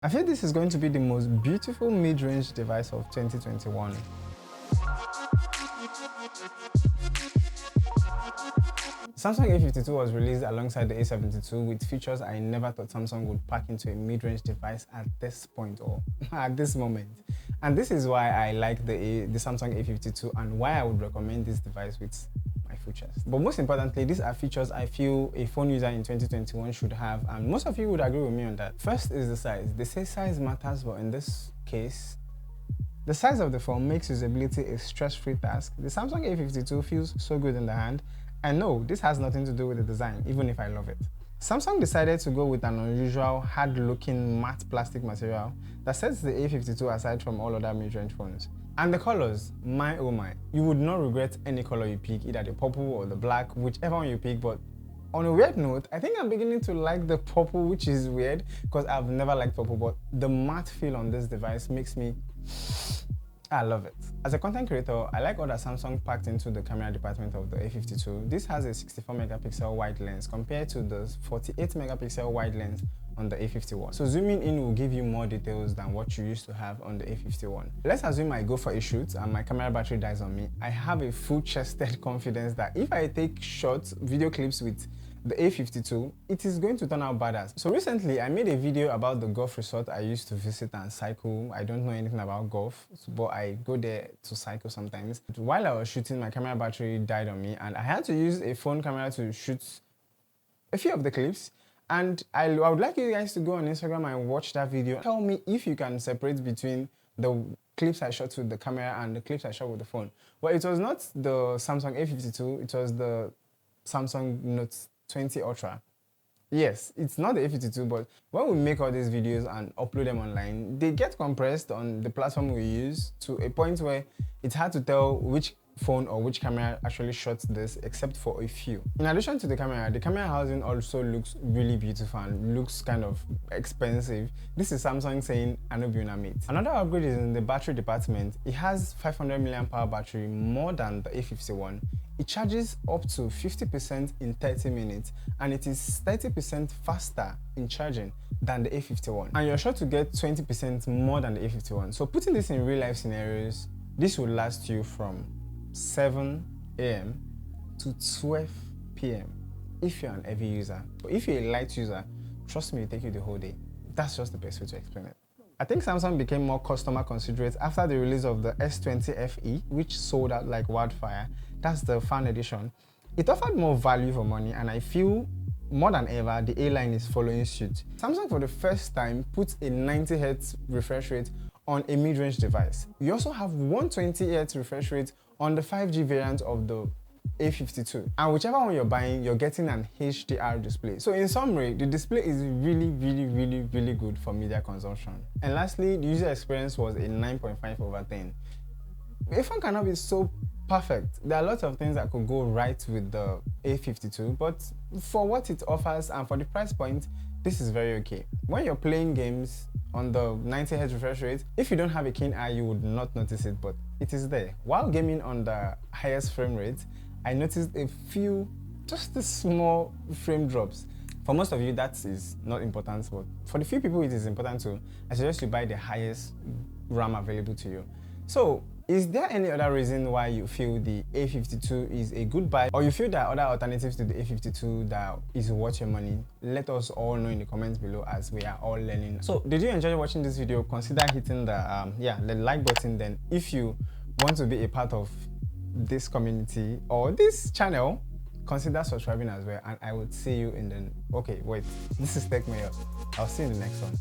I feel this is going to be the most beautiful mid-range device of 2021. Samsung A52 was released alongside the A72 with features I never thought Samsung would pack into a mid-range device at this point or at this moment. And this is why I like the Samsung A52 and why I would recommend this device with my full chest. But most importantly, these are features I feel a phone user in 2021 should have, and most of you would agree with me on that. First is the size. They say size matters, but in this case, the size of the phone makes usability a stress-free task. The Samsung A52 feels so good in the hand. And no, this has nothing to do with the design, even if I love it. Samsung decided to go with an unusual, hard-looking matte plastic material that sets the A52 aside from all other mid-range phones. And the colors, my oh my, you would not regret any color you pick, either the purple or the black, whichever one you pick. But on a weird note, I think I'm beginning to like the purple, which is weird because I've never liked purple, but the matte feel on this device makes me... I love it. As a content creator, I like all that Samsung packed into the camera department of the A52. This has a 64 megapixel wide lens compared to the 48 megapixel wide lens on the A51. So zooming in will give you more details than what you used to have on the A51. Let's assume I go for a shoot and my camera battery dies on me. I have a full-chested confidence that if I take short video clips with the A52, it is going to turn out badass. So recently, I made a video about the golf resort I used to visit and cycle. I don't know anything about golf, but I go there to cycle sometimes. While I was shooting, my camera battery died on me and I had to use a phone camera to shoot a few of the clips. And I would like you guys to go on Instagram and watch that video. Tell me if you can separate between the clips I shot with the camera and the clips I shot with the phone. Well, it was not the Samsung A52, it was the Samsung Note 20 Ultra. Yes, it's not the A52, but when we make all these videos and upload them online, they get compressed on the platform we use to a point where it's hard to tell which phone or which camera actually shot this, except for a few. In addition to the camera housing also looks really beautiful and looks kind of expensive. This is Samsung saying, I know be una mate. Another upgrade is in the battery department. It has 500 mAh battery, more than the A51. It charges up to 50% in 30 minutes and it is 30% faster in charging than the A51. And you're sure to get 20% more than the A51. So putting this in real life scenarios, this will last you from 7 AM to 12 PM if you're an heavy user. But if you're a light user, trust me, it'll take you the whole day. That's just the best way to explain it. I think Samsung became more customer considerate after the release of the S20 FE, which sold out like wildfire. That's the fan edition. It offered more value for money, and I feel more than ever the A line is following suit. Samsung for the first time put a 90Hz refresh rate on a mid-range device. You also have 120Hz refresh rate on the 5G variant of the A52. And whichever one you're buying, you're getting an HDR display. So in summary, the display is really good for media consumption. And lastly, the user experience was a 9.5/10. A phone cannot be so perfect. There are lots of things that could go right with the A52, but for what it offers and for the price point, this is very okay. When you're playing games on the 90Hz refresh rate, if you don't have a keen eye, you would not notice it, but it is there. While gaming on the highest frame rate, I noticed a few, just the small frame drops. For most of you, that is not important, but for the few people it is important too. I suggest you buy the highest RAM available to you. So, is there any other reason why you feel the A52 is a good buy, or you feel there are other alternatives to the A52 that is worth your money? Let us all know in the comments below, as we are all learning. So, did you enjoy watching this video? Consider hitting the like button. Then, if you want to be a part of this community or this channel, consider subscribing as well, and I would see you in the... Okay, wait, this is Tech Mayor. I'll see you in the next one.